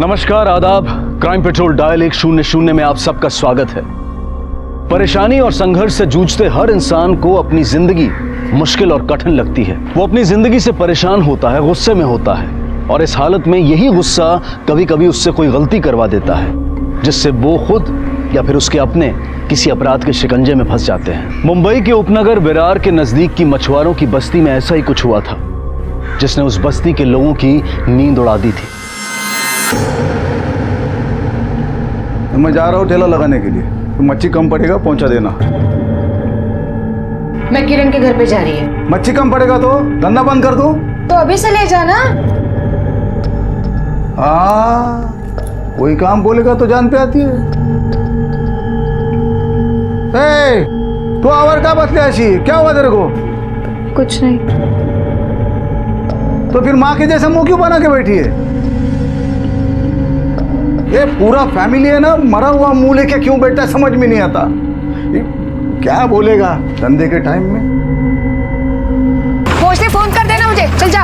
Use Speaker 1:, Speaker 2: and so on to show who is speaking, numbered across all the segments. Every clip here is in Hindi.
Speaker 1: नमस्कार, आदाब। क्राइम पेट्रोल डायल 100 में आप सबका स्वागत है। परेशानी और संघर्ष से जूझते हर इंसान को अपनी जिंदगी मुश्किल और कठिन लगती है। वो अपनी जिंदगी से परेशान होता है, गुस्से में होता है, और इस हालत में यही गुस्सा कभी कभी उससे कोई गलती करवा देता है, जिससे वो खुद या फिर उसके अपने किसी अपराध के शिकंजे में फंस जाते हैं। मुंबई के उपनगर विरार के नजदीक की मछुआरों की बस्ती में ऐसा ही कुछ हुआ था, जिसने उस बस्ती के लोगों की नींद उड़ा दी थी।
Speaker 2: मैं जा रहा हूँ ठेला लगाने के लिए, तो मच्छी कम पड़ेगा पहुंचा देना।
Speaker 3: मैं किरण के घर पे जा रही है।
Speaker 2: मच्छी कम पड़ेगा तो धंधा बंद कर दूं?
Speaker 3: तो अभी से ले जाना।
Speaker 2: कोई काम बोलेगा तो जान पे आती है। तू आवर का बतले ऐसी, क्या हुआ तेरे को?
Speaker 3: कुछ नहीं।
Speaker 2: तो फिर माँ के जैसा मुंह क्यों बना के बैठी है? ये पूरा फैमिली है ना, मरा हुआ मुंह लेके क्यों बैठा है समझ में नहीं आता। क्या बोलेगा धंधे के टाइम में?
Speaker 3: पहुंचते फोन कर देना मुझे, चल जा।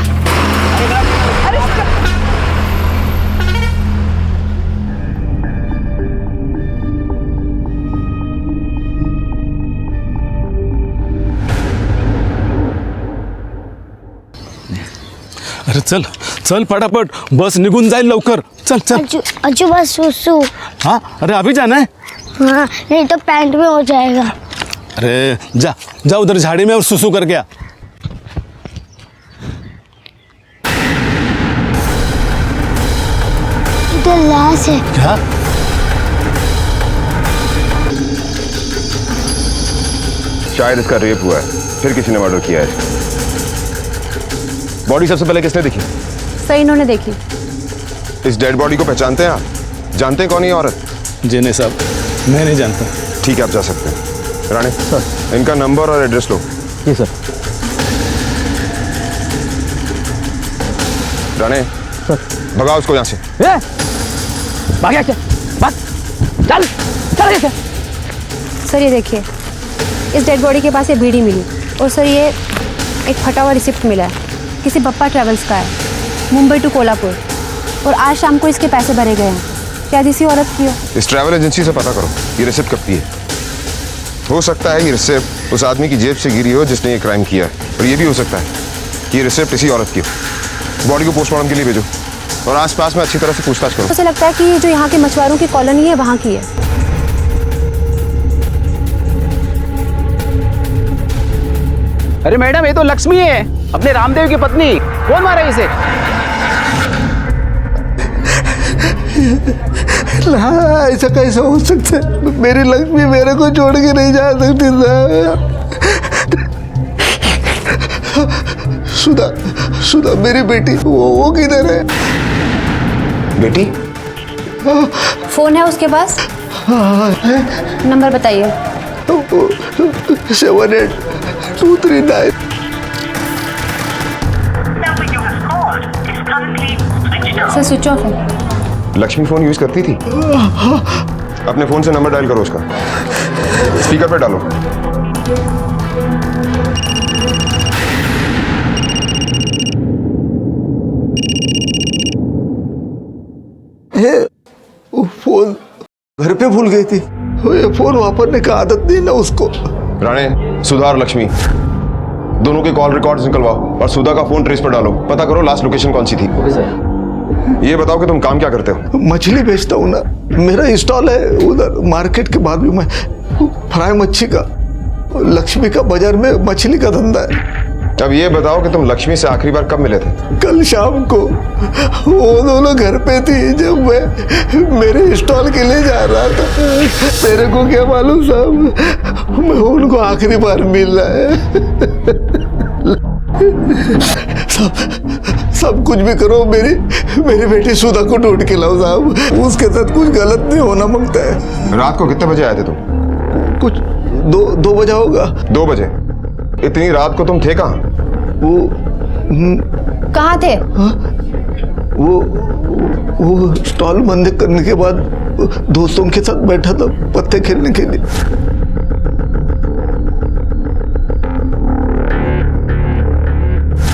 Speaker 4: अरे चल चल फटाफट, बस निघून जाईल लवकर। चल चल।
Speaker 5: अज्जू बस सुसु।
Speaker 4: हाँ अरे अभी जाना है?
Speaker 5: हाँ नहीं तो पैंट में हो जाएगा।
Speaker 4: अरे जा जा उधर झाड़ी में और सुसु करके आ।
Speaker 5: इधर लाश है।
Speaker 4: क्या?
Speaker 6: शायद इसका रेप हुआ है, फिर किसी ने मर्डर किया है। बॉडी सबसे पहले किसने देखी?
Speaker 3: सही इन्होंने देखी।
Speaker 6: इस डेड बॉडी को पहचानते हैं आप? जानते हैं कौन है ये औरत?
Speaker 4: जी नहीं साहब, मैं नहीं जानता।
Speaker 6: ठीक है, आप जा सकते हैं। राणे सर, इनका नंबर और एड्रेस लो।
Speaker 1: जी सर।
Speaker 6: राणे सर, भगाओ उसको यहाँ से।
Speaker 1: भाग क्या? भाग, चल चल कैसे?
Speaker 3: सर ये देखिए, इस डेड बॉडी के पास ये बीड़ी मिली, और सर ये एक फटा हुआ रिसिप्ट मिला है, किसी बप्पा ट्रेवल्स का है, मुंबई टू कोल्हापुर, और आज शाम को इसके पैसे भरे गए हैं। शायद इसी औरत की हो।
Speaker 6: इस ट्रैवल एजेंसी से पता करो ये रिसिप्ट कब की है। हो सकता है ये रिसिप्ट उस आदमी की जेब से गिरी हो जिसने ये क्राइम किया है, और ये भी हो सकता है कि ये रिसिप्ट इसी औरत की हो। बॉडी को पोस्टमार्टम के लिए भेजो और आसपास में अच्छी तरह से पूछताछ करो।
Speaker 3: उसे लगता है कि जो यहाँ के मछुआरों की कॉलोनी है वहाँ की है।
Speaker 7: अरे मैडम, ये तो लक्ष्मी है, अपने रामदेव की पत्नी। कौन मारा इसे?
Speaker 2: ऐसा कैसे हो सकता है? मेरी लक्ष्मी मेरे को छोड़ के नहीं जा सकती। सुधा, सुधा मेरी बेटी, वो किधर है?
Speaker 6: बेटी?
Speaker 3: फोन है उसके पास? नंबर बताइए।
Speaker 2: 78-239।
Speaker 3: सर स्विच ऑफ है।
Speaker 6: लक्ष्मी फोन यूज करती थी? अपने फोन से नंबर डायल करो उसका, स्पीकर पे डालो।
Speaker 2: वो फोन घर पे भूल गई थी। ये फोन वापरने का आदत नहीं ना उसको।
Speaker 6: राणे, सुधा और लक्ष्मी दोनों के कॉल रिकॉर्ड्स निकलवाओ और सुधा का फोन ट्रेस पर डालो। पता करो लास्ट लोकेशन कौन सी थी। ये बताओ कि तुम काम क्या करते हो?
Speaker 2: मछली बेचता हूँ ना, मेरा स्टॉल है उधर मार्केट के बाद भी। मैं फ्राई मच्छी का, लक्ष्मी का बाजार में मछली का धंधा है।
Speaker 6: अब ये बताओ कि तुम लक्ष्मी से आखिरी बार कब मिले थे?
Speaker 2: कल शाम को। वो दोनों घर पे थी जब मैं मेरे स्टॉल के लिए जा रहा था। मेरे को क्या मालूम साहब, मैं उनको आखिरी बार मिल रहा है। सब कुछ भी करो, मेरी बेटी सुधा को ढूंढ के लाओ साहब। उसके साथ कुछ गलत नहीं होना मांगता है।
Speaker 6: रात को कितने बजे आए थे तुम?
Speaker 2: कुछ दो बजा होगा।
Speaker 6: 2 बजे? इतनी रात को तुम थे कहाँ?
Speaker 3: कहाँ थे?
Speaker 2: वो स्टॉल बंद करने के बाद दोस्तों के साथ बैठा था पत्ते खेलने के लिए।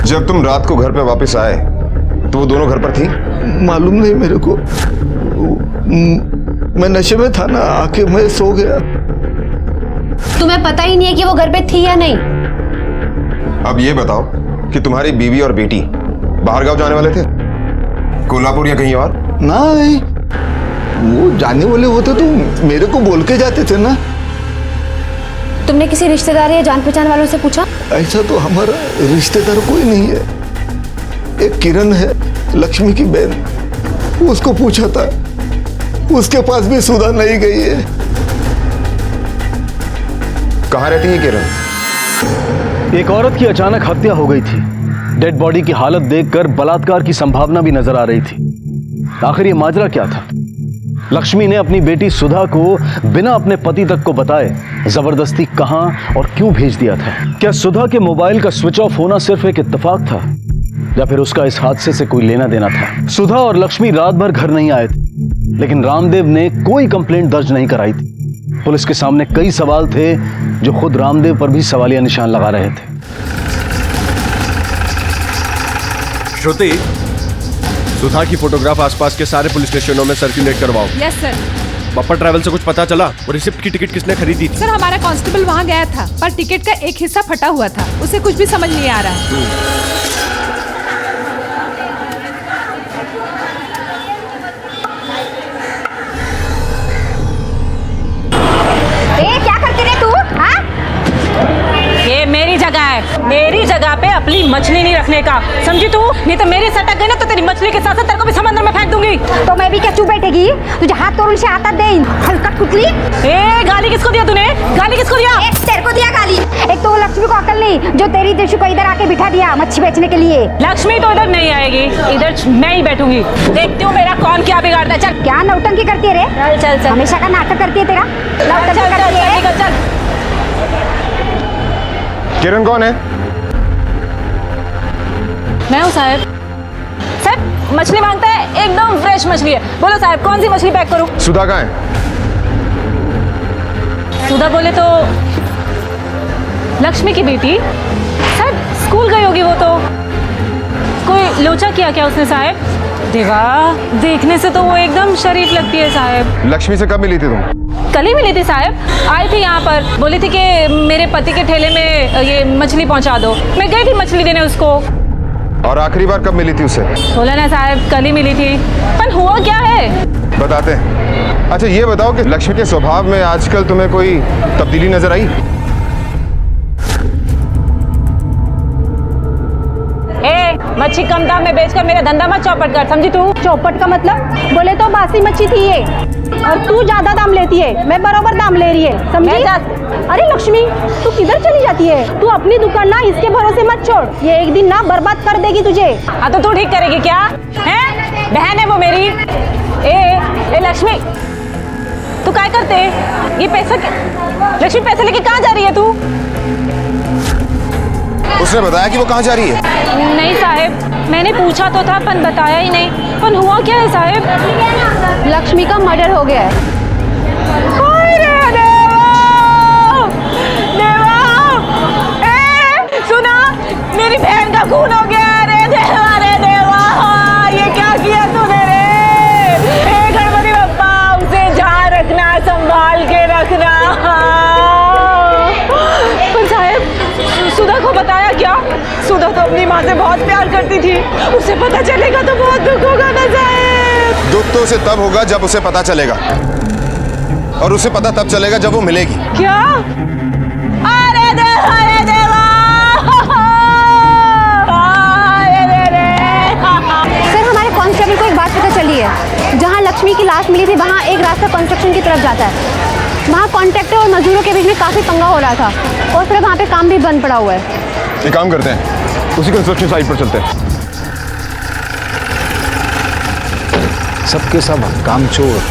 Speaker 6: जब तुम रात को घर पे वापस आए तो वो दोनों घर पर थी?
Speaker 2: मालूम नहीं मेरे को। मैं नशे में था ना, आके मैं सो गया।
Speaker 3: तुम्हें पता ही नहीं है कि वो घर पे थी या नहीं?
Speaker 6: अब ये बताओ कि तुम्हारी बीवी और बेटी बाहर गांव जाने वाले थे, कोल्हापुर या कहीं और?
Speaker 2: नहीं, वो जाने वाले होते तो मेरे को बोल के जाते थे ना।
Speaker 3: तुमने किसी रिश्तेदार या जान पहचान वालों से पूछा?
Speaker 2: ऐसा तो हमारा रिश्तेदार कोई नहीं है। एक किरण है, लक्ष्मी की बहन, उसको पूछा था, उसके पास भी सुधा नहीं गई है।
Speaker 6: कहाँ रहती है किरण?
Speaker 1: एक औरत की अचानक हत्या हो गई थी। डेड बॉडी की हालत देखकर बलात्कार की संभावना भी नजर आ रही थी। आखिर ये माजरा क्या था? लक्ष्मी ने अपनी बेटी सुधा को बिना अपने पति तक को बताए जबरदस्ती कहां और क्यों भेज दिया था? क्या सुधा के मोबाइल का स्विच ऑफ होना सिर्फ एक इत्तेफाक था या फिर उसका इस हादसे से कोई लेना देना था? सुधा और लक्ष्मी रात भर घर नहीं आए थे, लेकिन रामदेव ने कोई कंप्लेंट दर्ज नहीं कराई थी। पुलिस के सामने कई सवाल थे जो खुद रामदेव पर भी सवालिया निशान लगा रहे थे।
Speaker 8: श्रुति, सुधा की फोटोग्राफ आसपास के सारे पुलिस स्टेशनों में सर्कुलेट करवाओ।
Speaker 9: Yes sir.
Speaker 8: बप्पा ट्रैवल से कुछ पता चला? वो रिसिप्ट की टिकट किसने खरीदी थी?
Speaker 9: सर हमारा कांस्टेबल वहाँ गया था, पर टिकट का एक हिस्सा फटा हुआ था, उसे कुछ भी समझ नहीं आ रहा है।
Speaker 3: क्या करती रे तू? हाँ?
Speaker 10: ये मेरी जगह है, मेरी जगह पे अपनी मछली नहीं रखने का, समझी तू? नहीं तो मेरी सटक गई ना तो तेरी मछली के साथ साथ तेरे को भी समंदर में फेंक दूंगी।
Speaker 3: तो मैं भी क्या चुप बैठेगी? तुझे हाथ तोड़ से आता दे, हलकट कुतली।
Speaker 10: ए, गाली किसको दिया तूने? गाली किसको दिया?
Speaker 3: तेरे को दिया गाली। एक तो वो लक्ष्मी को अकल नहीं, जो तेरी देशु को इधर आके बिठा दिया मच्छी बेचने के लिए।
Speaker 10: लक्ष्मी तो इधर नहीं आएगी, इधर मैं ही बैठूंगी। देखती हूँ मेरा कौन क्या बिगाड़ता है। चल
Speaker 3: क्या नौटंकी करती है रे?
Speaker 10: चल चल,
Speaker 3: हमेशा का नाटक करती है तेरा।
Speaker 10: चल चल चल निकल चल।
Speaker 6: किरण कौन है?
Speaker 10: मैं हूँ साहब। साहब मछली मांगता है, एकदम फ्रेश मछली है। बोलो साहब कौन सी मछली पैक करूँ?
Speaker 6: सुधा कहाँ है?
Speaker 10: सुधा बोले तो लक्ष्मी की बेटी। साहब स्कूल गई होगी वो तो। कोई लोचा किया क्या उसने साहब? देवा, देखने से तो वो एकदम शरीफ लगती है साहब।
Speaker 6: लक्ष्मी से कब मिली थी तुम?
Speaker 10: कल ही मिली थी साहब, आई थी यहाँ पर, बोली थी कि मेरे पति के ठेले में ये मछली पहुँचा दो। मैं गई थी मछली देने उसको।
Speaker 6: और आखिरी बार कब मिली थी उससे?
Speaker 10: बोला ना साहब कल ही मिली थी। पर हुआ क्या है
Speaker 6: बताते हैं। अच्छा ये बताओ कि लक्ष्मी के स्वभाव में आजकल तुम्हें कोई तब्दीली नजर आई?
Speaker 10: मच्छी कम दाम में बेचकर मेरा धंधा मत चौपट कर, समझी तू?
Speaker 3: चौपट का मतलब? बोले तो बासी मच्छी थी ये, और तू ज्यादा दाम लेती है, मैं बराबर दाम ले रही है, समझी? अरे लक्ष्मी, तू किधर चली जाती है? तू अपनी दुकान ना इसके भरोसे मत छोड़, ये एक दिन ना बर्बाद कर देगी तुझे।
Speaker 10: हाँ तो तू ठीक करेगी क्या? हैं? बहन है वो मेरी। ए लक्ष्मी, तू क्या करते? ये पैसा लक्ष्मी पैसे लेके कहाँ जा रही है तू?
Speaker 6: उसने बताया कि वो कहाँ जा रही है?
Speaker 10: नहीं साहब, मैंने पूछा तो था पर बताया ही नहीं। पर हुआ क्या है साहब?
Speaker 3: लक्ष्मी का मर्डर हो गया है।
Speaker 10: सुना, मेरी बहन का खून हो गया। रे देवा, रे देवा, ये क्या किया तूने रे? गणपति बप्पा, उसे जहाँ रखना संभाल के रखना। पर साहब सुधा को बताया क्या? सुधा तो अपनी माँ से बहुत प्यार करती थी, उसे पता चलेगा तो बहुत दुख होगा ना साहब।
Speaker 6: दुख तो उसे तब होगा जब उसे पता चलेगा, और उसे पता तब चलेगा जब वो मिलेगी।
Speaker 10: क्या? अरे देवा, अरे देवा,
Speaker 3: सर हमारे कांस्टेबल को एक बात पता चली है, जहाँ लक्ष्मी की लाश मिली थी वहाँ एक रास्ता कंस्ट्रक्शन की तरफ जाता है। वहाँ कॉन्ट्रैक्टर और मजदूरों के बीच में काफी पंगा हो रहा था, और फिर वहाँ पे काम भी बंद पड़ा हुआ है।
Speaker 6: एक काम करते हैं, उसी कंस्ट्रक्शन साइट पर चलते हैं।
Speaker 11: सबके सब काम चोर,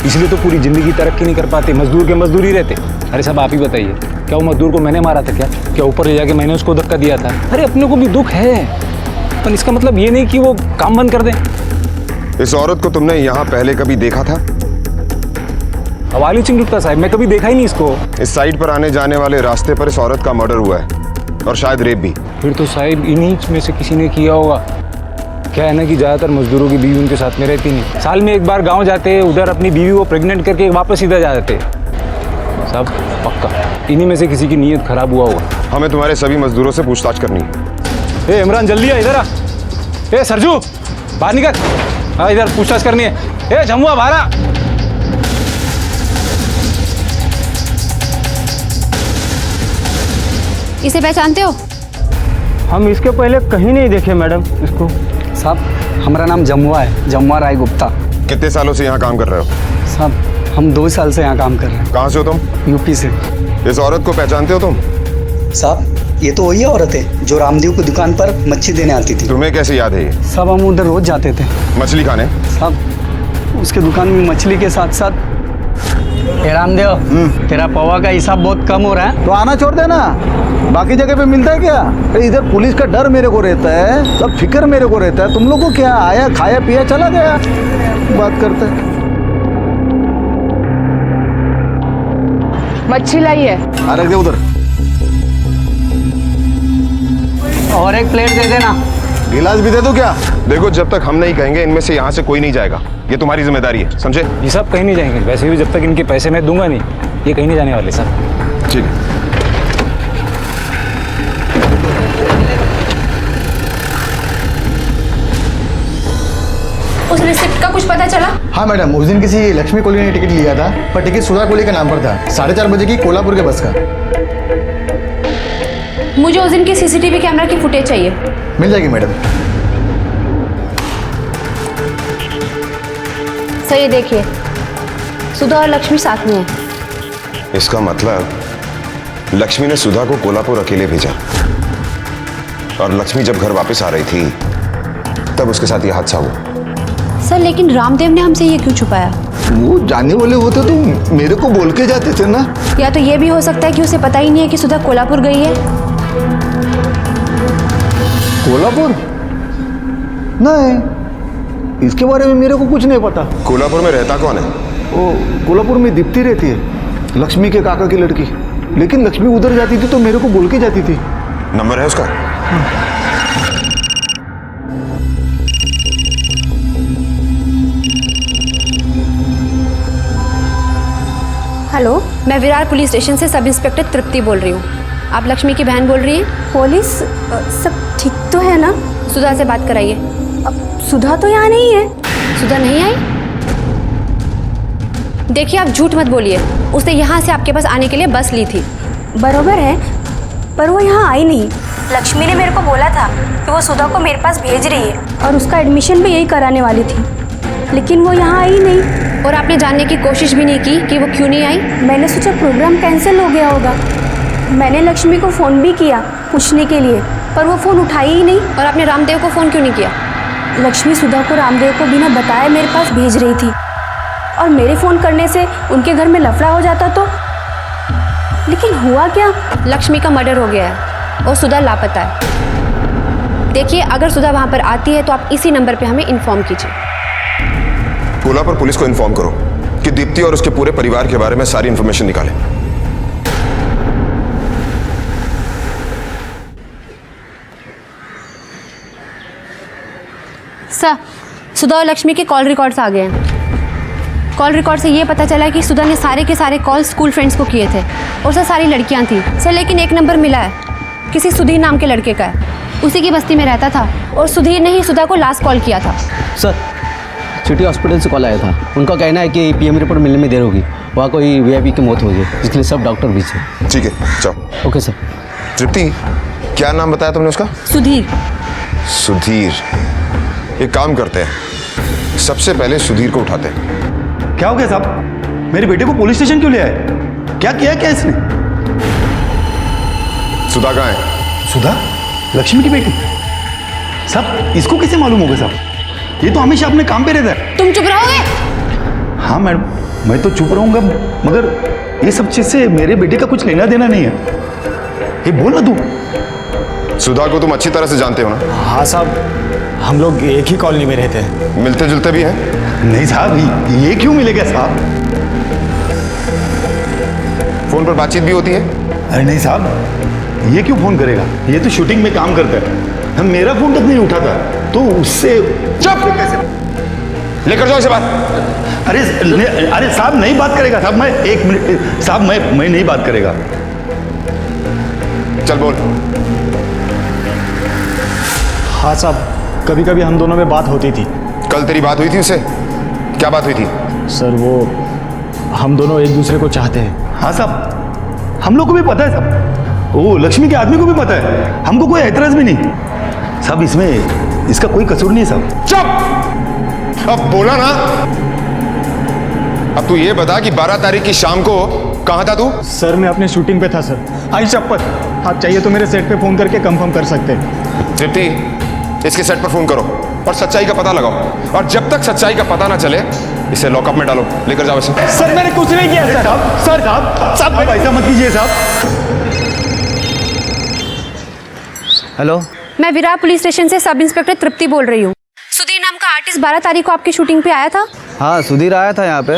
Speaker 11: इसलिए तो पूरी जिंदगी तरक्की नहीं कर पाते, मजदूर के मजदूर ही रहते। अरे साहब आप ही बताइए, क्या वो मजदूर को मैंने मारा था? क्या ऊपर ले जाके मैंने उसको धक्का दिया था? अरे अपने को भी दुख है, पर इसका मतलब ये नहीं कि वो काम बंद कर दें।
Speaker 6: इस औरत को तुमने यहाँ पहले कभी देखा था?
Speaker 11: हवाली चिंगुप्ता साहब, मैं कभी देखा ही नहीं इसको।
Speaker 6: इस साइट पर आने जाने वाले रास्ते पर इस औरत का मर्डर हुआ है, और शायद रेप भी।
Speaker 11: फिर तो साहब इन्हीं में से किसी ने किया होगा। क्या है ना कि ज़्यादातर मजदूरों की बीवी उनके साथ में रहती नहीं, साल में एक बार गांव जाते हैं, उधर अपनी बीवी को प्रेग्नेंट करके वापस सीधा जा जाते हैं। सब पक्का इन्हीं में से किसी की नीयत खराब हुआ होगा।
Speaker 6: हमें तुम्हारे सभी मजदूरों से पूछताछ करनी है।
Speaker 11: ए इमरान जल्दी आ, इधर आ। ए सरजू बाहर निकल, हाँ इधर पूछताछ करनी है। ए जमुआ बाहर आ।
Speaker 3: इसे पहचानते हो?
Speaker 7: हम इसके पहले कहीं नहीं देखे मैडम इसको।
Speaker 12: साहब हमारा नाम जमुआ है, जमुआ राय गुप्ता।
Speaker 6: कितने सालों से यहाँ काम कर रहे हो?
Speaker 12: साहब हम 2 साल से यहाँ काम कर रहे हैं।
Speaker 6: कहाँ से हो तुम?
Speaker 12: यूपी से।
Speaker 6: इस औरत को पहचानते हो तुम?
Speaker 12: साहब ये तो वही औरत है जो रामदेव की दुकान पर मच्छी देने आती थी।
Speaker 6: तुम्हें कैसे याद है ये?
Speaker 12: साहब हम उधर रोज जाते थे
Speaker 6: मछली खाने।
Speaker 12: साहब उसके दुकान में मछली के साथ साथ। रामदेव तेरा पवा का हिसाब बहुत कम हो रहा है।
Speaker 2: तो आना छोड़ देना, बाकी जगह पे मिलता है क्या? इधर पुलिस का डर मेरे को रहता है, सब फिक्र मेरे को रहता है। तुम लोग को क्या, आया खाया पिया चला गया, बात करते हैं।
Speaker 10: मच्छी लाई है।
Speaker 2: रख दे उधर।
Speaker 12: और एक प्लेट दे देना।
Speaker 2: गिलास भी दे दो क्या?
Speaker 6: देखो जब तक हम नहीं कहेंगे इनमें से यहाँ से कोई नहीं जाएगा, ये तुम्हारी जिम्मेदारी है, समझे?
Speaker 11: ये सब कहीं नहीं जाएंगे, वैसे भी जब तक इनके पैसे मैं दूंगा नहीं ये कहीं नहीं जाने वाले साहब।
Speaker 6: ठीक है।
Speaker 3: उस रिसिप्ट का कुछ पता चला?
Speaker 2: हाँ मैडम, उस दिन किसी लक्ष्मी कोहली ने टिकट लिया था, पर टिकट सुधा कोहली के नाम पर था। 4:30 बजे की कोल्हापुर के बस का।
Speaker 3: मुझे उस दिन की सीसीटीवी कैमरा की फुटेज चाहिए।
Speaker 2: मिल जाएगी मैडम।
Speaker 3: सर ये देखिए, सुधा और लक्ष्मी साथ में हैं।
Speaker 6: इसका मतलब लक्ष्मी ने सुधा को कोल्हापुर अकेले भेजा और लक्ष्मी जब घर वापस आ रही थी तब उसके साथ यह हादसा हुआ।
Speaker 3: सर लेकिन रामदेव ने हमसे ये क्यों छुपाया?
Speaker 2: वो जानने वाले होते तो मेरे को बोल के जाते थे ना।
Speaker 3: या तो ये भी हो सकता है कि उसे पता ही नहीं है कि सुधा कोल्हापुर गई है।
Speaker 2: कोल्हापुर? नहीं, इसके बारे में मेरे को कुछ नहीं पता।
Speaker 6: कोल्हापुर में रहता कौन है?
Speaker 2: वो कोल्हापुर में दीप्ति रहती है, लक्ष्मी के काका की लड़की। लेकिन लक्ष्मी उधर जाती थी तो मेरे को बोल के जाती थी।
Speaker 6: नंबर है उसका?
Speaker 3: हेलो, मैं विरार पुलिस स्टेशन से सब इंस्पेक्टर तृप्ति बोल रही हूँ। आप लक्ष्मी की बहन बोल रही हैं?
Speaker 5: पुलिस सब ठीक तो है ना?
Speaker 3: सुधा से बात कराइए।
Speaker 5: अब सुधा तो यहाँ नहीं है।
Speaker 3: सुधा नहीं आई? देखिए आप झूठ मत बोलिए, उसने यहाँ से आपके पास आने के लिए बस ली थी।
Speaker 5: बरोबर है, पर वो यहाँ आई नहीं। लक्ष्मी ने मेरे को बोला था कि वो सुधा को मेरे पास भेज रही है और उसका एडमिशन भी यही कराने वाली थी, लेकिन वो यहाँ आई नहीं।
Speaker 3: और आपने जानने की कोशिश भी नहीं की कि वो क्यों नहीं आई?
Speaker 5: मैंने सोचा प्रोग्राम कैंसिल हो गया होगा। मैंने लक्ष्मी को फ़ोन भी किया पूछने के लिए, पर वो फ़ोन उठाई ही नहीं।
Speaker 3: और आपने रामदेव को फ़ोन क्यों नहीं किया?
Speaker 5: लक्ष्मी सुधा को रामदेव को बिना बताए मेरे पास भेज रही थी, और मेरे फ़ोन करने से उनके घर में लफड़ा हो जाता तो। लेकिन हुआ क्या?
Speaker 3: लक्ष्मी का मर्डर हो गया है और सुधा लापता है। देखिए अगर सुधा वहाँ पर आती है तो आप इसी नंबर पे हमें इन्फॉर्म कीजिए।
Speaker 6: कोल्हापुर पुलिस को इन्फॉर्म करो कि दीप्ति और उसके पूरे परिवार के बारे में सारी इंफॉर्मेशन निकालें।
Speaker 3: सर, सुधा और लक्ष्मी के कॉल रिकॉर्ड्स आ गए हैं। कॉल रिकॉर्ड से ये पता चला कि सुधा ने सारे के सारे कॉल स्कूल फ्रेंड्स को किए थे और सर सारी लड़कियां थी सर, लेकिन एक नंबर मिला है, किसी सुधीर नाम के लड़के का है, उसी की बस्ती में रहता था और सुधीर ने ही सुधा को लास्ट कॉल किया था।
Speaker 7: सर सिटी हॉस्पिटल से कॉल आया था, उनका कहना है कि पीएम रिपोर्ट मिलने में देर होगी, वहाँ कोई वीआईपी की मौत हुई है, इसके लिए सब डॉक्टर भी थे।
Speaker 6: ठीक है जाओ।
Speaker 7: Okay sir.
Speaker 6: तृप्ति, क्या नाम बताया तुमने उसका?
Speaker 3: सुधीर।
Speaker 6: सुधीर। एक काम करते हैं, सबसे पहले सुधीर को उठाते हैं।
Speaker 2: क्या हो गया साहब? मेरे बेटे को पुलिस स्टेशन क्यों ले आए? क्या किया क्या इसने?
Speaker 6: सुधा कहाँ है?
Speaker 2: सुधा? लक्ष्मी की बेटी? साहब इसको कैसे मालूम होगा साहब? ये तो हमेशा अपने काम पे रहता है।
Speaker 3: तुम चुप रहोगे?
Speaker 2: हाँ मैडम, मैं तो चुप रहूंगा, मगर ये सब चीज से मेरे बेटे का कुछ लेना देना नहीं है। ये बोल ना तू।
Speaker 6: सुधा को तुम अच्छी तरह से जानते हो ना?
Speaker 12: हाँ साहब, हम लोग एक ही कॉलोनी में रहते हैं।
Speaker 6: मिलते जुलते भी हैं?
Speaker 2: नहीं साहब, ये क्यों मिलेगा साहब?
Speaker 6: फोन पर बातचीत भी होती है?
Speaker 2: अरे नहीं साहब, ये क्यों फोन करेगा? ये तो शूटिंग में काम करता है।
Speaker 13: मेरा फोन तक नहीं उठा था, तो उससे
Speaker 6: चुप!
Speaker 13: कैसे?
Speaker 6: लेकर जाओ इसे बात।
Speaker 13: अरे साहब नहीं बात करेगा साहब, मैं 1 मिनट साहब, मैं नहीं बात करेगा।
Speaker 6: चल बोल।
Speaker 14: हाँ साहब, कभी कभी हम दोनों में बात होती थी।
Speaker 6: कल तेरी बात हुई थी उससे? क्या बात हुई थी?
Speaker 14: सर वो हम दोनों एक दूसरे को चाहते हैं।
Speaker 13: हाँ साहब, हम लोग को भी पता है साहब, वो लक्ष्मी के आदमी को भी पता है, हमको कोई एतराज भी नहीं साहब, इसमें इसका कोई कसूर नहीं साहब।
Speaker 6: चुप! अब बोला ना। अब तू ये बता कि 12 तारीख की शाम को कहां था तू?
Speaker 14: सर मैं अपने शूटिंग पे था सर। आई शपथ, आप चाहिए तो मेरे सेट पे फोन करके कंफर्म कर सकते हैं।
Speaker 6: तृप्ति, इसके सेट पर फोन करो और सच्चाई का पता लगाओ, और जब तक सच्चाई का पता ना चले इसे लॉकअप में डालो। लेकर जाओ इसे।
Speaker 14: सर मैंने कुछ नहीं किया सर। साहब
Speaker 13: आप ऐसा मत कीजिए साहब।
Speaker 7: हेलो,
Speaker 3: मैं विरार पुलिस स्टेशन से सब इंस्पेक्टर तृप्ति बोल रही हूँ। सुधीर नाम का आर्टिस्ट 12 तारीख को आपकी शूटिंग पे आया था।
Speaker 7: हाँ सुधीर आया था यहाँ पे,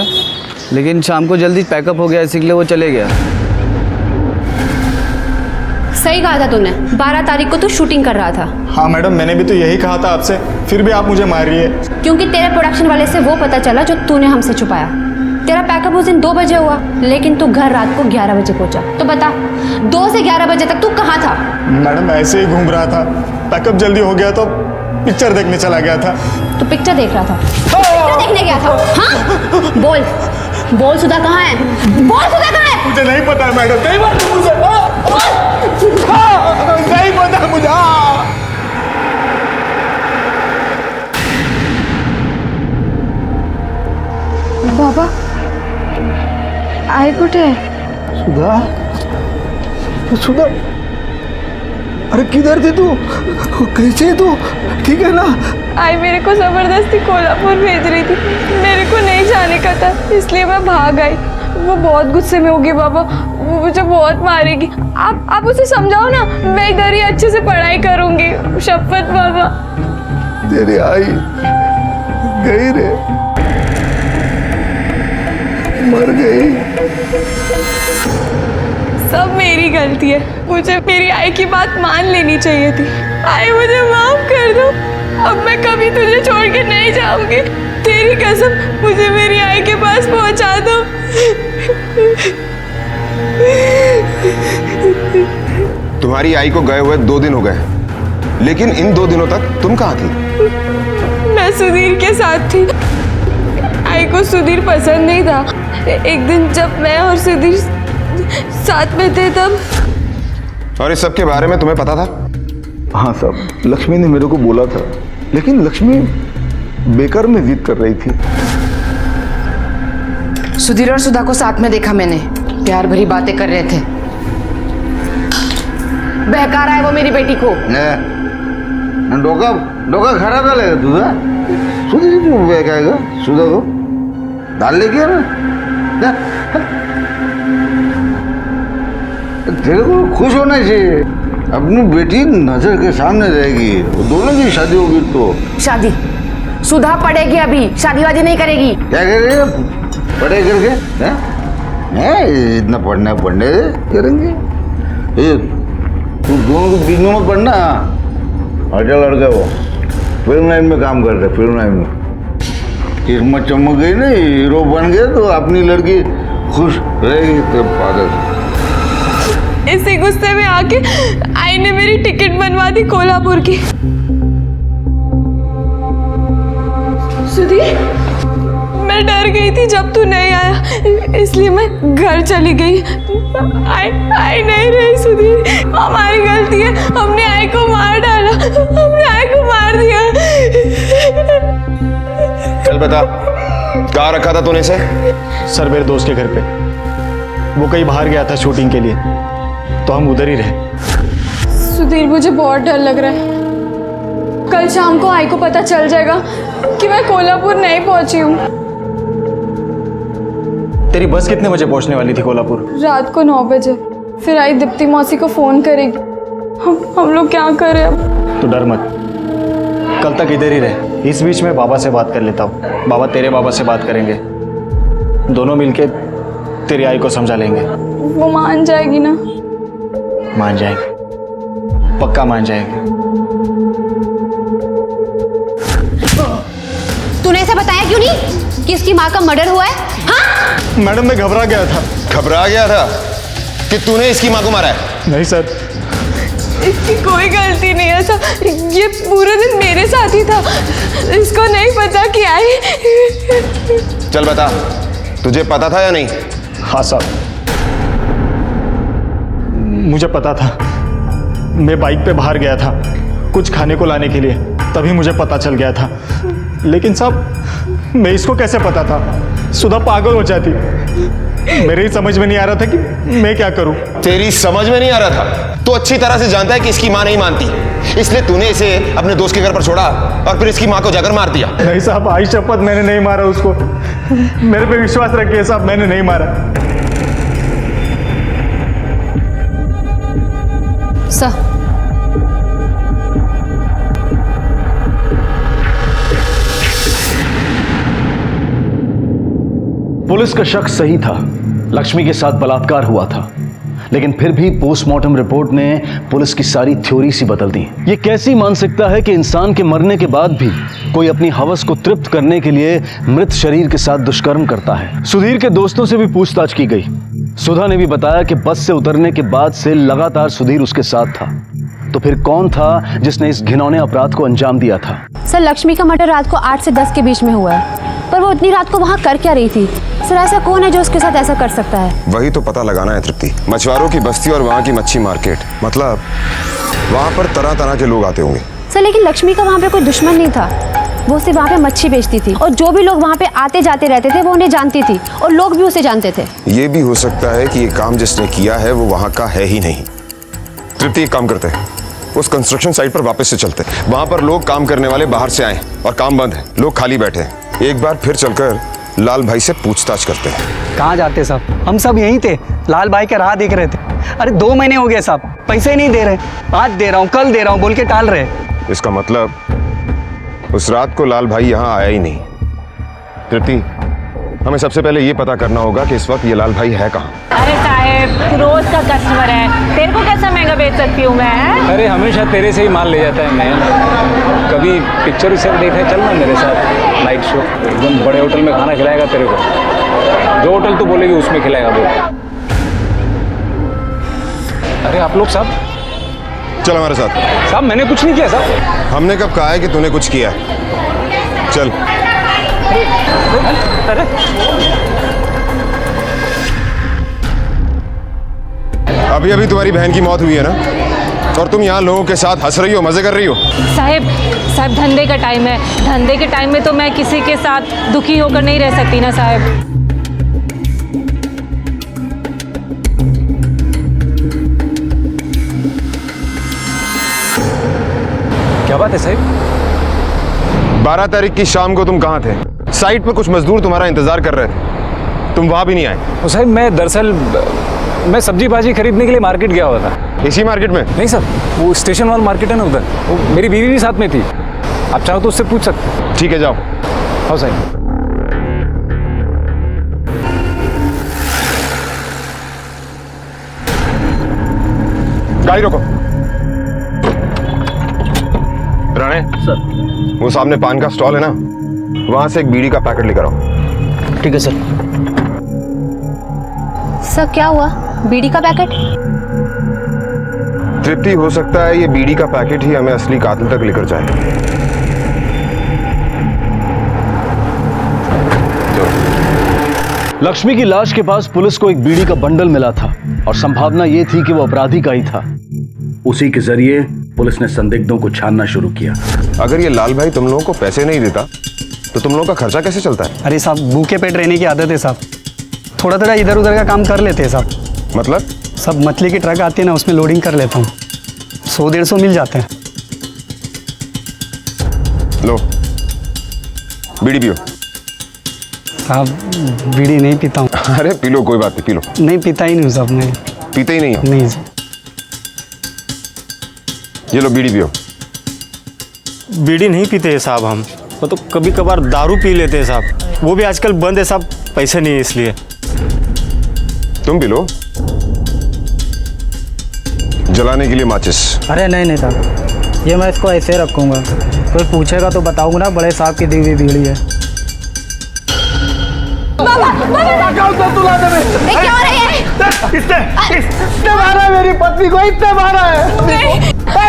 Speaker 7: लेकिन शाम को जल्दी पैकअप हो गया, इसीलिए वो चले गया।
Speaker 3: सही कहा था तूने, 12 तारीख को तू शूटिंग कर रहा था।
Speaker 14: हाँ मैडम, मैंने भी तो यही कहा था आपसे, फिर भी आप मुझे मार रही है।
Speaker 3: क्योंकि तेरे प्रोडक्शन वाले से वो पता चला जो तूने हमसे छुपाया। तेरा पैकअप उस दिन 2 बजे हुआ, लेकिन तू घर रात को 11 बजे पहुंचा। तो बता, 2 से 11 बजे तक तू कहाँ था?
Speaker 14: मैडम ऐसे ही घूम रहा था, पैकअप जल्दी हो गया तो पिक्चर देखने चला गया था।
Speaker 3: तू पिक्चर देख रहा था? पिक्चर देखने गया था? हाँ? बोल सुधा कहाँ है? बोल सुधा कहाँ है?
Speaker 14: मुझे नहीं पता मैडम, नहीं पता मुझे, नहीं पता मुझे।
Speaker 3: बाबा आई कुठे आहे?
Speaker 2: सुधा, अरे किधर थी तू? कैसे है तू? ठीक है ना?
Speaker 5: आई मेरे को जबरदस्ती कोल्हापुर भेज रही थी, मेरे को नहीं जाने का था, इसलिए मैं भाग आई। वो बहुत गुस्से में होगी बाबा, वो मुझे बहुत मारेगी। आप उसे समझाओ ना, मैं इधर ही अच्छे से पढ़ाई करूंगी, शपथ बाबा।
Speaker 2: तेरी आई गई रे, मर गई।
Speaker 5: सब मेरी गलती है, मुझे मेरी आई की बात मान लेनी चाहिए थी। आई मुझे माफ कर दो, अब मैं कभी तुझे छोड़ के नहीं जाऊंगी, तेरी कसम, मुझे मेरी आई के पास पहुंचा दो।
Speaker 6: तुम्हारी आई को गए हुए 2 दिन हो गए, लेकिन इन 2 दिनों तक तुम कहाँ थी?
Speaker 5: मैं सुधीर के साथ थी। आई को सुधीर पसंद नहीं था। एक दिन जब मैं और सुधीर साथ में थे तब।
Speaker 6: और इस सब के बारे में तुम्हें पता था?
Speaker 2: हाँ साहब, लक्ष्मी ने मेरे को बोला था, लेकिन लक्ष्मी बेकार में जिद कर रही थी।
Speaker 10: सुधीर और सुधा को साथ में देखा मैंने, प्यार भरी बातें कर रहे थे। बहका रहा है वो मेरी बेटी को।
Speaker 2: डोका खड़ा कर लेगा तुझा? सुधीर क्यों बहकाएगा सुधा को? डाल लेके ना, तेरे को खुश होना चाहिए, अपनी बेटी नजर के सामने रहेगी, दोनों की शादी होगी। तो
Speaker 10: शादी सुधा पढ़ेगी, अभी शादी वादी नहीं करेगी।
Speaker 2: क्या करेगी? पढ़े करके इतना पढ़ना करेंगे। ये तू दोनों के बीच में मत पढ़ना। अच्छा लड़का वो फिल्म लाइन में काम कर रहे, फिल्म लाइन में किस्मत चमक गई ना, हीरो बन गए तो अपनी लड़की खुश रहेगी। तो पागल
Speaker 5: इसी गुस्से में आके आई ने मेरी टिकट बनवा दी कोल्हापुर की। सुधीर, मैं डर गई थी जब तू नहीं आया, इसलिए मैं घर चली गई। आई नहीं रही सुधीर, हमारी गलती है, हमने आई को मार डाला, हमने आई को मार दिया।
Speaker 6: चल बता, कहाँ रखा था तूने इसे?
Speaker 14: सर मेरे दोस्त के घर पे, वो कहीं बाहर गया था शूटिंग के लिए, तो हम उधर ही रहे।
Speaker 5: सुधीर, मुझे बहुत डर लग रहा है। कल शाम को आई को पता चल जाएगा कि मैं कोल्हापुर नहीं पहुंची हूँ।
Speaker 14: तेरी बस कितने बजे पहुंचने वाली थी कोल्हापुर?
Speaker 5: रात को 9 बजे। फिर आई दीप्ति मौसी को फोन करेगी। हम लोग क्या करें अब?
Speaker 14: तो डर मत, कल तक इधर ही रहे। इस बीच में बाबा से बात कर लेता हूँ, बाबा तेरे बाबा से बात करेंगे, दोनों मिलके तेरी आई को समझा लेंगे।
Speaker 5: वो मान जाएगी ना?
Speaker 14: मान जाएगी, पक्का मान जाएगी।
Speaker 3: क्यों नहीं कि इसकी माँ का मर्डर हुआ है? हाँ?
Speaker 14: मैडम मैं घबरा गया था।
Speaker 6: घबरा गया था कि तूने इसकी माँ को मारा है?
Speaker 14: नहीं सर,
Speaker 5: इसकी कोई गलती नहीं है सर, ये पूरा दिन मेरे साथ ही था, इसको नहीं पता क्या है।
Speaker 6: चल बता, तुझे पता था या नहीं?
Speaker 14: हाँ साहब, मुझे पता था। मैं बाइक पे बाहर गया था कुछ खाने को लाने के लिए, तभी मुझे पता चल गया था। लेकिन साहब मैं इसको कैसे पता था? सुधा पागल हो जाती। मेरे ही समझ में नहीं आ रहा था कि मैं क्या करूं।
Speaker 6: तेरी समझ में नहीं आ रहा था? तो अच्छी तरह से जानता है कि इसकी माँ नहीं मानती, इसलिए तूने इसे अपने दोस्त के घर पर छोड़ा और फिर इसकी माँ को जाकर मार दिया।
Speaker 14: नहीं साहब, आई शपथ मैंने नहीं मारा उसको। मेरे पे विश्वास रखिए साहब, मैंने नहीं मारा।
Speaker 3: सर
Speaker 1: पुलिस का शक सही था, लक्ष्मी के साथ बलात्कार हुआ था, लेकिन फिर भी पोस्टमार्टम रिपोर्ट ने पुलिस की सारी थ्योरी सी बदल दी। ये कैसी मानसिकता है कि इंसान के मरने के बाद भी कोई अपनी हवस को तृप्त करने के लिए मृत शरीर के साथ दुष्कर्म करता है। सुधीर के दोस्तों से भी पूछताछ की गई। सुधा ने भी बताया कि बस से उतरने के बाद से लगातार सुधीर उसके साथ था। तो फिर कौन था जिसने इस घिनौने अपराध को अंजाम दिया था?
Speaker 3: सर लक्ष्मी का मर्डर रात को 8 से 10 के बीच में हुआ है, पर वो इतनी रात को वहाँ कर क्या रही थी? सर ऐसा कौन है जो उसके साथ ऐसा कर सकता है?
Speaker 6: वही तो पता लगाना है तृप्ति। मछुआरों की बस्ती और वहाँ की मच्छी मार्केट, मतलब वहाँ पर तरह तरह के लोग आते होंगे।
Speaker 3: सर लेकिन लक्ष्मी का वहाँ पे कोई दुश्मन नहीं था, वो सिर्फ वहाँ पे मच्छी बेचती थी और जो भी लोग वहाँ पे आते जाते रहते थे वो उन्हें जानती थी और लोग भी उसे जानते थे।
Speaker 6: ये भी हो सकता है कि ये काम जिसने किया है वो वहाँ का है ही नहीं। तृप्ति एक काम करते हैं, उस कंस्ट्रक्शन साइट पर वापस से चलते हैं। वहाँ पर लोग काम करने वाले बाहर से आए और काम बंद है, लोग खाली बैठे हैं। एक बार फिर चलकर लाल भाई से पूछताछ करते हैं।
Speaker 12: कहाँ जाते साहब? हम सब यहीं थे, लाल भाई का राह देख रहे थे। अरे 2 महीने हो गए साहब, पैसे नहीं दे रहे। आज दे रहा हूँ, कल दे रहा हूँ बोल के टाल रहे।
Speaker 6: इसका मतलब उस रात को लाल भाई यहाँ आया ही नहीं। तृप्ति, हमें सबसे पहले ये पता करना होगा कि इस वक्त ये लाल भाई है कहाँ।
Speaker 10: अरे साहब रोज का कस्टमर है, तेरे को कैसा महंगा बेच सकती हूँ मैं?
Speaker 11: अरे हमेशा तेरे से ही माल ले जाता है मैं। कभी पिक्चर विक्चर देखने चलना मेरे साथ, नाइट शो, एकदम बड़े होटल में खाना खिलाएगा तेरे को। जो होटल तू बोलेगी उसमें खिलाएगा वो। अरे आप लोग साहब,
Speaker 6: चल हमारे साथ।
Speaker 11: साहब मैंने कुछ नहीं किया साहब।
Speaker 6: हमने कब कहा है कि तूने कुछ किया? चल।
Speaker 11: अरे
Speaker 6: अभी अभी तुम्हारी बहन की मौत हुई है ना, और तुम यहाँ लोगों के साथ हंस रही हो, मजे कर रही हो।
Speaker 10: साहब धंधे का टाइम है, धंधे के टाइम में तो मैं किसी के साथ दुखी होकर नहीं रह सकती ना साहब।
Speaker 11: क्या बात है साहब?
Speaker 6: 12 तारीख की शाम को तुम कहाँ थे? साइट पर कुछ मजदूर तुम्हारा इंतजार कर रहे थे, तुम वहां भी नहीं आए।
Speaker 11: साहब मैं दरअसल मैं सब्जी भाजी खरीदने के लिए मार्केट गया हुआ था।
Speaker 6: इसी मार्केट में?
Speaker 11: नहीं सर, वो स्टेशन वाला मार्केट है ना उधर, वो मेरी बीवी भी साथ में थी। आप चाहो तो उससे पूछ सकते।
Speaker 6: ठीक है जाओ।
Speaker 11: हाँ साहब।
Speaker 6: गाड़ी रोको। राणे
Speaker 7: सर,
Speaker 6: वो सामने पान का स्टॉल है ना, वहां से एक बीड़ी का पैकेट लेकर आओ।
Speaker 7: ठीक है सर।
Speaker 3: सर क्या हुआ? बीड़ी का पैकेट?
Speaker 6: तृप्ति, हो सकता है ये बीड़ी का पैकेट ही हमें असली कातिल तक लेकर जाए।
Speaker 1: लक्ष्मी की लाश के पास पुलिस को एक बीड़ी का बंडल मिला था और संभावना यह थी कि वो अपराधी का ही था। उसी के जरिए पुलिस ने संदिग्धों को छानना शुरू किया।
Speaker 6: अगर ये लाल भाई तुम लोगों को पैसे नहीं देता तो तुम लोगों का खर्चा कैसे चलता है?
Speaker 12: अरे साहब भूखे पेट रहने की आदत है साहब, थोड़ा थोड़ा इधर उधर का काम कर लेते हैं साहब।
Speaker 6: मतलब?
Speaker 12: सब मछली की ट्रक आती है ना, उसमें लोडिंग कर लेता हूँ, 100-150 मिल जाते हैं।
Speaker 6: लो बीड़ी पियो।
Speaker 12: साहब बीड़ी नहीं पीता हूँ।
Speaker 6: अरे पी लो, कोई बात नहीं, पी लो।
Speaker 12: नहीं पीता ही नहीं साहब, नहीं
Speaker 6: पीते ही नहीं हो?
Speaker 12: नहीं साहब।
Speaker 6: ये लो बीड़ी पियो।
Speaker 14: बीड़ी नहीं पीते हैं साहब हम, तो कभी कभार दारू पी लेते हैं साहब, वो भी आजकल बंद है साहब, पैसे नहीं है इसलिए।
Speaker 6: तुम पी लो। जलाने के लिए माचिस।
Speaker 15: अरे नहीं साहब, ये मैं इसको ऐसे रखूँगा, कोई पूछेगा तो बताऊँगा ना बड़े साहब की दी हुई बीड़ी है।
Speaker 3: क्या हो रहा है?
Speaker 2: इसने मारा मेरी पत्नी को, इतने मारा है।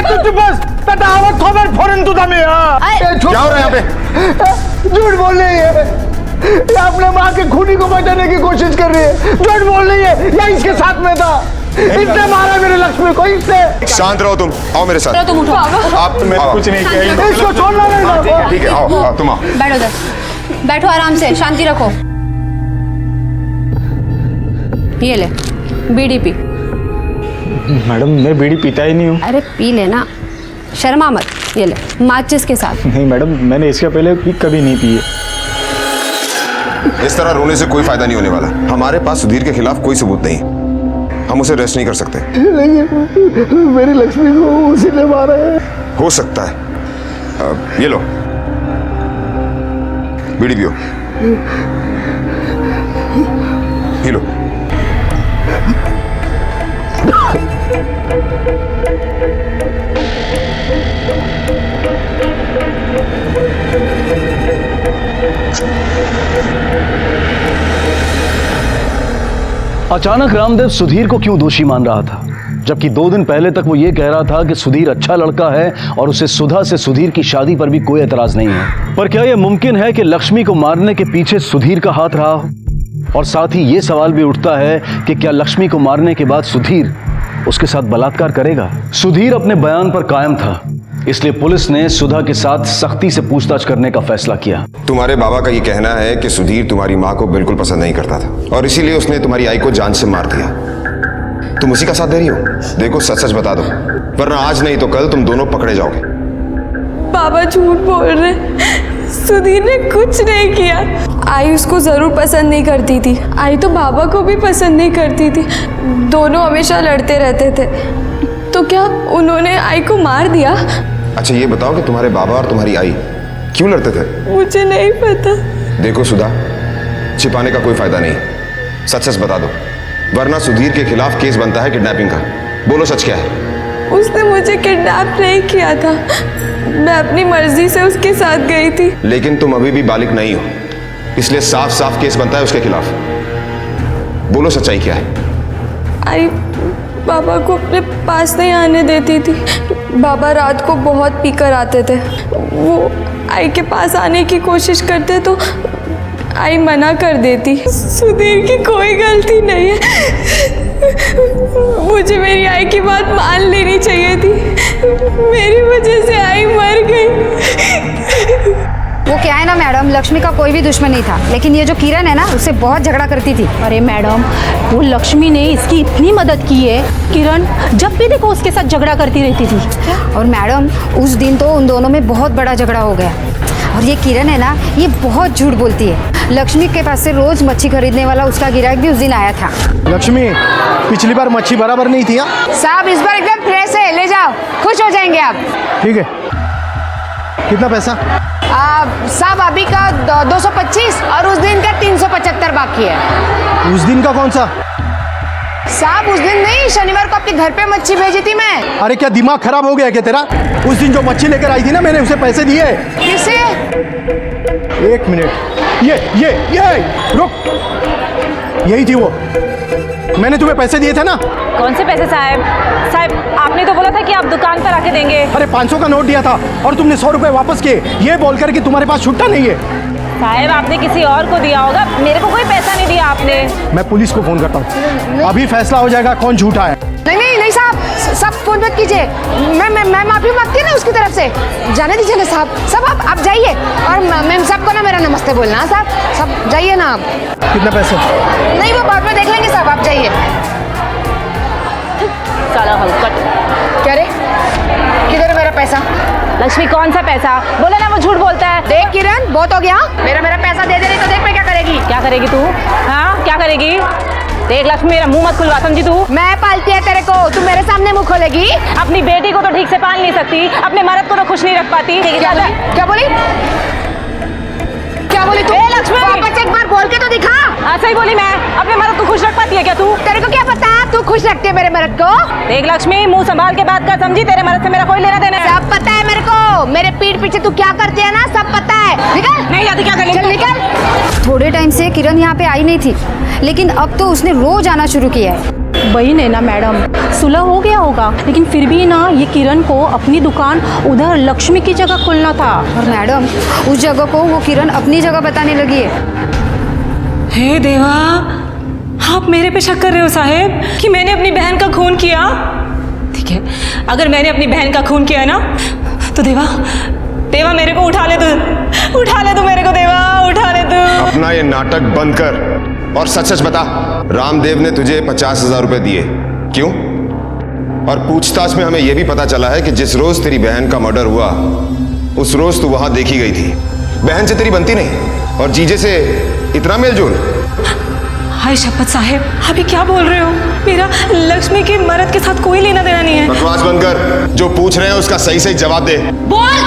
Speaker 2: तू चुप बस, आवत खबर फौरन तू दमे।
Speaker 6: क्या हो रहा है यहाँ पे?
Speaker 2: झूठ बोल रही है, ये अपने माँ के खूनी को बचाने की कोशिश कर रही है। झूठ बोल रही है, या इसके साथ में था। इसने मारा मेरे लक्ष्मी को, इसने।
Speaker 6: शांत रहो तुम, आओ मेरे साथ।
Speaker 3: तुम उठो।
Speaker 6: आप
Speaker 14: मैंने कुछ नहीं किया।
Speaker 2: इसको छोड़ना नहीं।
Speaker 6: ठीक है, आओ तुम आओ।
Speaker 3: बैठो उधर, बैठो आराम से, शांति रखो। ये ले बीड़ी पी।
Speaker 14: मैडम मैं बीड़ी पीता ही नहीं हूँ।
Speaker 3: अरे पी लेना, शर्मा मत। ये ले माचिस के साथ।
Speaker 14: नहीं मैडम, मैंने इसके पहले कभी नहीं पी है।
Speaker 6: इस तरह रोने से कोई फायदा नहीं होने वाला। हमारे पास सुधीर के खिलाफ कोई सबूत नहीं, हम उसे अरेस्ट नहीं कर सकते।
Speaker 2: लेकिन मेरी लक्ष्मी को उसी ने मारा है।
Speaker 6: हो सकता है। ये लो बीड़ी पियो, पी लो।
Speaker 1: अचानक रामदेव सुधीर को क्यों दोषी मान रहा था, जबकि 2 दिन पहले तक वो ये कह रहा था कि सुधीर अच्छा लड़का है और उसे सुधा से सुधीर की शादी पर भी कोई एतराज नहीं है। पर क्या यह मुमकिन है कि लक्ष्मी को मारने के पीछे सुधीर का हाथ रहा हो? और साथ ही ये सवाल भी उठता है कि क्या लक्ष्मी को मारने के बाद सुधीर उसके साथ बलात्कार करेगा? सुधीर अपने बयान पर कायम था, इसलिए पुलिस ने सुधा के साथ सख्ती से पूछताछ करने का फैसला किया।
Speaker 6: तुम्हारे बाबा का ये कहना है कि सुधीर तुम्हारी माँ को बिल्कुल पसंद नहीं करता था और इसीलिए उसने तुम्हारी आई को जान से मार दिया। तुम उसी का साथ दे रही हो? देखो सच सच बता दो, वरना आज नहीं तो कल तुम दोनों पकड़े जाओगे।
Speaker 5: बाबा झूठ बोल रहे, सुधीर ने कुछ नहीं किया। आई उसको जरूर पसंद नहीं करती थी, आई तो बाबा को भी पसंद नहीं करती थी। दोनों हमेशा लड़ते रहते थे। तो क्या उन्होंने आई को मार दिया?
Speaker 6: अच्छा ये बताओ कि तुम्हारे बाबा और तुम्हारी आई क्यों लड़ते थे?
Speaker 5: मुझे नहीं पता।
Speaker 6: देखो सुधा, छिपाने का कोई फायदा नहीं, सच सच बता दो, वरना सुधीर के खिलाफ केस बनता है किडनैपिंग का। बोलो सच क्या है?
Speaker 5: उसने मुझे किडनैप नहीं किया था, मैं अपनी मर्जी से उसके साथ गई थी।
Speaker 6: लेकिन तुम अभी भी बालिग नहीं हो, इसलिए साफ साफ केस बनता है उसके खिलाफ। बोलो सच्चाई क्या है?
Speaker 5: आई बाबा को अपने पास नहीं आने देती थी। बाबा रात को बहुत पीकर आते थे। वो आई के पास आने की कोशिश करते तो आई मना कर देती। सुधीर की कोई गलती नहीं है। मुझे मेरी आई की बात मान लेनी चाहिए थी। मेरी वजह से आई मर गई।
Speaker 3: वो क्या है ना मैडम, लक्ष्मी का कोई भी दुश्मन नहीं था, लेकिन ये जो किरण है ना उससे बहुत झगड़ा करती थी।
Speaker 9: अरे मैडम, वो लक्ष्मी ने इसकी इतनी मदद की है, किरण जब भी देखो उसके साथ झगड़ा करती रहती थी।
Speaker 3: और मैडम उस दिन तो उन दोनों में बहुत बड़ा झगड़ा हो गया। और ये किरण है ना, ये बहुत झूठ बोलती है। लक्ष्मी के पास से रोज मच्छी खरीदने वाला उसका गिराक भी उस दिन आया था।
Speaker 2: लक्ष्मी, पिछली बार मच्छी बराबर नहीं थी।
Speaker 3: साहब इस बार एकदम फ्रेश है, ले जाओ, खुश हो जाएंगे आप।
Speaker 2: ठीक है, कितना पैसा?
Speaker 3: साहब अभी का 225 और उस दिन का 375 बाकी है।
Speaker 2: उस दिन का कौन सा?
Speaker 3: साहब उस दिन नहीं, शनिवार को आपके घर पे मच्छी भेजी थी मैं।
Speaker 2: अरे क्या दिमाग खराब हो गया क्या तेरा? उस दिन जो मच्छी लेकर आई थी ना, मैंने उसे पैसे दिए।
Speaker 3: किसे?
Speaker 2: 1 मिनट, ये रुक, यही थी वो। मैंने तुम्हें पैसे दिए थे ना।
Speaker 10: कौन से पैसे साहब? साहब आपने तो बोला था कि आप दुकान पर आके देंगे।
Speaker 2: अरे 500 का नोट दिया था और तुमने 100 रुपए वापस किए, ये बोलकर कि तुम्हारे पास छुट्टा नहीं है।
Speaker 10: साहब आपने किसी और को दिया होगा, मेरे को कोई पैसा नहीं दिया आपने।
Speaker 2: मैं पुलिस को फोन करता हूँ, अभी फैसला हो जाएगा कौन झूठा है।
Speaker 3: नहीं साहब, सब फोन मत कीजिए। मैं माफी मांगती ना उसकी तरफ से। जाने दीजिए ना साहब, आप जाइए। और मैम सबको ना मेरा नमस्ते बोलना साहब। सब जाइए ना आप।
Speaker 2: कितने पैसे?
Speaker 3: नहीं वो बाद में देख लेंगे साहब, आप जाइए।
Speaker 10: साला हलकट।
Speaker 3: क्या रे, किधर है मेरा पैसा?
Speaker 10: लक्ष्मी कौन सा पैसा? बोला ना वो झूठ बोलता है।
Speaker 3: देख किरण, बहुत हो गया। मेरा पैसा दे नहीं तो देख मैं क्या करेगी।
Speaker 10: क्या करेगी तू? हाँ क्या करेगी? देख लक्ष्मी, मेरा मुंह मत खुलवा, समझी तू?
Speaker 3: मैं पालती है तेरे को, तू मेरे सामने मुंह खोलेगी?
Speaker 10: अपनी बेटी को तो ठीक से पाल नहीं सकती, अपने मर्द को तो खुश नहीं रख पाती।
Speaker 3: क्या बोली तू?
Speaker 10: लक्ष्मी
Speaker 3: वापस एक बार बोल के तो दिखा।
Speaker 10: हाँ सही बोली मैं। अपने मर्द को खुश रख पाती है क्या तू?
Speaker 3: तेरे को क्या पता तू खुश रखती
Speaker 10: है मेरे मर्द को? देख लक्ष्मी, मुंह संभाल के बात कर, समझी? तेरे मर्द से मेरा कोई लेना देना है।
Speaker 3: सब पता है मेरे को, मेरे पीठ पीछे तू क्या करती है ना, सब पता है। निकल।
Speaker 10: नहीं जाती, क्या कर?
Speaker 3: चल निकल। थोड़े टाइम से किरण यहाँ पे आई नहीं थी, लेकिन अब तो उसने रोज आना शुरू किया है।
Speaker 9: वही नहीं ना मैडम, सुलह हो गया होगा, लेकिन फिर भी ना ये किरण को अपनी दुकान उधर लक्ष्मी की जगह खोलना था।
Speaker 3: और मैडम उस जगह को वो किरण अपनी जगह बताने लगी है।
Speaker 5: हे देवा, आप मेरे पे शक कर रहे हो साहेब कि मैंने अपनी बहन का खून किया? ठीक है, अगर मैंने अपनी बहन का खून किया ना, तो देवा देवा मेरे को उठा ले तू मेरे को, देवा उठा ले तू।
Speaker 6: अपना ये नाटक बंद कर और सच सच बता, रामदेव ने तुझे 50,000 रुपए दिए क्यों? और पूछताछ में हमें यह भी पता चला है कि जिस रोज तेरी बहन का मर्डर हुआ उस रोज तू वहां देखी गई थी। बहन से तेरी बनती नहीं और जीजे से इतना मेलजोल।
Speaker 5: हाय शपथ साहेब, आप ये क्या बोल रहे हो? मेरा लक्ष्मी के मर्द के साथ कोई लेना देना नहीं है।
Speaker 6: बकवास बंद कर, जो पूछ रहे हैं उसका सही सही जवाब दे।
Speaker 5: बोल।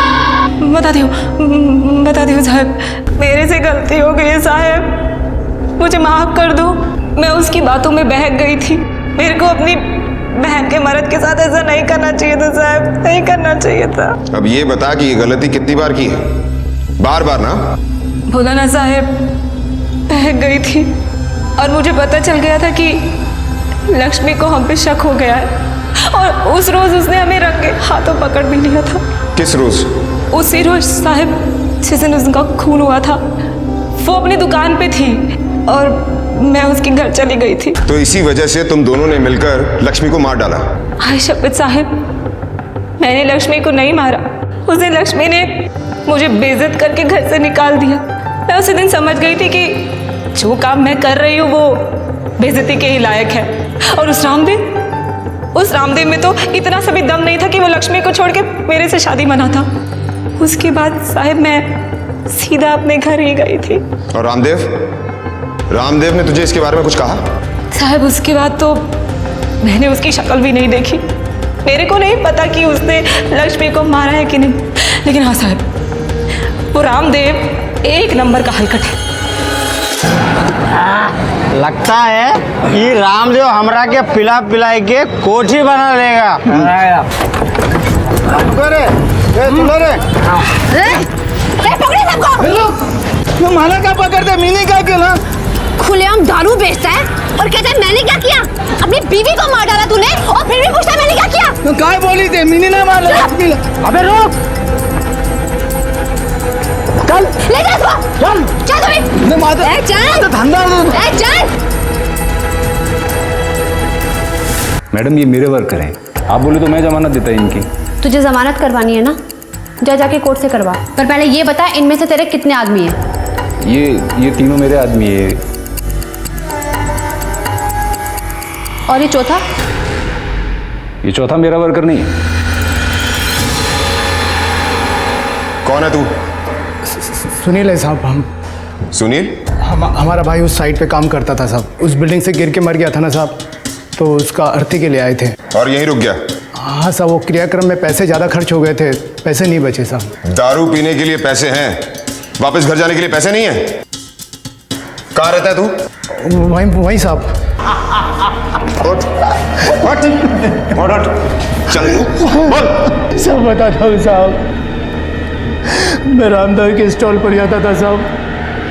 Speaker 5: बता दियो साहब, मेरे से गलती हो गई है साहब, मुझे माफ कर दो। मैं उसकी बातों में बहक गई थी। मेरे को अपनी बहन के मर्द के साथ ऐसा नहीं करना चाहिए था साहब, नहीं करना चाहिए था।
Speaker 6: अब ये बता कि ये गलती कितनी बार की है? बार बार ना?
Speaker 5: बोला ना साहब, बहक गई थी और मुझे पता चल गया था कि लक्ष्मी को हम पे शक हो गया है, और उस रोज उसने हमें रंगे हाथों पकड़ भी लिया था।
Speaker 6: किस रोज?
Speaker 5: उसी रोज साहब जिस दिन उसका खून हुआ था। वो अपनी दुकान पे थी और मैं उसके घर चली गई थी।
Speaker 6: तो इसी वजह से तुम दोनों ने मिलकर लक्ष्मी को मार डाला?
Speaker 5: हाय शपथ साहब, मैंने लक्ष्मी को नहीं मारा। उस दिन लक्ष्मी ने मुझे बेइज्जत करके घर से निकाल दिया। मैं उसी दिन समझ गई थी कि जो काम मैं कर रही हूँ वो बेइज्जती के ही लायक है। और उस रामदेव में तो इतना सा भी दम नहीं था कि वो लक्ष्मी को छोड़ के मेरे से शादी मनाता। उसके बाद साहब मैं सीधा अपने घर ही गई थी।
Speaker 6: और रामदेव ने तुझे इसके बारे में कुछ कहा?
Speaker 5: साहब उसके बाद तो मैंने उसकी शक्ल भी नहीं देखी। मेरे को नहीं पता कि उसने लक्ष्मी को मारा है कि नहीं, लेकिन हाँ साहब, वो रामदेव एक नंबर का हलकट है।
Speaker 15: लगता है कि रामदेव हमरा के पिला पिलाई के कोठी बना लेगा।
Speaker 10: माना क्या पकड़ते, मीने क्या किया ना?
Speaker 3: खुलेआम दारू बेचता है और कहता है मैंने क्या किया? अपनी बीवी को मार डाला तूने और फिर भी पूछता है मैंने क्या किया?
Speaker 10: तो काय बोली थे, मीने ना मार लिया।
Speaker 3: अबे रुक, चल ले जा इसको, चल चल
Speaker 10: धंधा
Speaker 3: चल।
Speaker 11: मैडम ये मेरे वर्कर हैं, आप बोले तो मैं जमानत देता इनकी।
Speaker 3: तुझे जमानत करवानी है ना, जाके कोर्ट से करवा। पर पहले ये बता, इनमें से तेरे कितने आदमी हैं?
Speaker 11: ये तीनों मेरे आदमी है।
Speaker 3: और ये चौथा?
Speaker 11: ये चौथा मेरा वर्कर नहीं है।
Speaker 6: कौन है तू?
Speaker 14: सुनील है साहब। हम
Speaker 6: सुनील?
Speaker 14: हमारा भाई उस साइट पे काम करता था साहब, उस बिल्डिंग से गिर के मर गया था ना साहब, तो उसका अर्थी के लिए आए थे।
Speaker 6: और यहीं रुक गया?
Speaker 14: हाँ साहब, वो क्रियाक्रम में पैसे ज़्यादा खर्च हो गए थे, पैसे नहीं बचे साहब।
Speaker 6: दारू पीने के लिए पैसे हैं, वापस घर जाने के लिए पैसे नहीं है? कहाँ रहता है तू?
Speaker 14: वहीं साहब।
Speaker 6: चल बोल।
Speaker 14: सब बताता हूँ साहब, मैं रामदेव के स्टॉल पर जाता था साहब,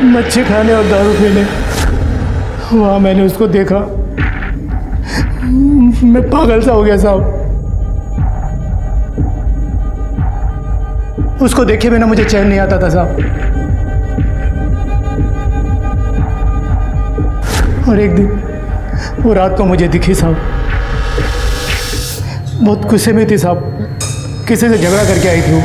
Speaker 14: मच्छी खाने और दारू पीने। वहाँ मैंने उसको देखा, मैं पागल सा हो गया साहब। उसको देखे बिना मुझे चैन नहीं आता था साहब। और एक दिन वो रात को मुझे दिखी साहब, बहुत गुस्से में थी साहब, किसी से झगड़ा करके आई थी वो।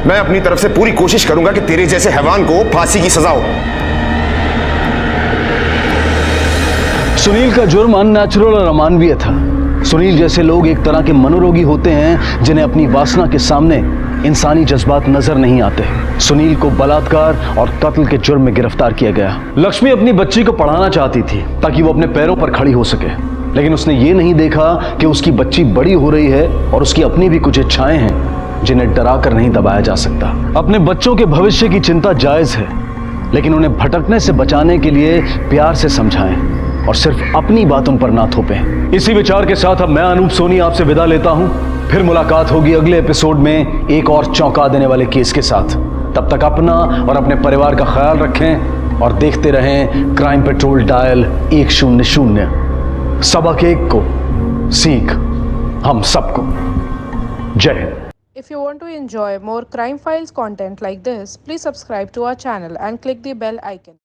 Speaker 6: मैं अपनी तरफ से पूरी कोशिश करूंगा कि तेरे जैसे हैवान को फांसी की सजा हो।
Speaker 1: सुनील का जुर्म अननेचुरल और अमानवीय था। सुनील जैसे लोग एक तरह के मनोरोगी होते हैं जिन्हें अपनी वासना के सामने इंसानी जज्बात नजर नहीं आते। सुनील को बलात्कार और कत्ल के जुर्म में गिरफ्तार किया गया। लक्ष्मी अपनी बच्ची को पढ़ाना चाहती थी ताकि वो अपने पैरों पर खड़ी हो सके, लेकिन उसने ये नहीं देखा कि उसकी बच्ची बड़ी हो रही है और उसकी अपनी भी कुछ इच्छाएं हैं जिन्हें डरा कर नहीं दबाया जा सकता। अपने बच्चों के भविष्य की चिंता जायज है, लेकिन उन्हें भटकने से बचाने के लिए प्यार से समझाएं और सिर्फ अपनी बात उन पर ना थोपें। इसी विचार के साथ अब मैं अनूप सोनी आपसे विदा लेता हूं। फिर मुलाकात होगी अगले एपिसोड में एक और चौंका देने वाले केस के साथ। तब तक अपना और अपने परिवार का ख्याल रखें और देखते रहें क्राइम पेट्रोल डायल 100। सबक एक को सीख हम सबको। जय Hind.
Speaker 16: If you want to enjoy more crime files content like this, please subscribe to our channel and click the bell icon.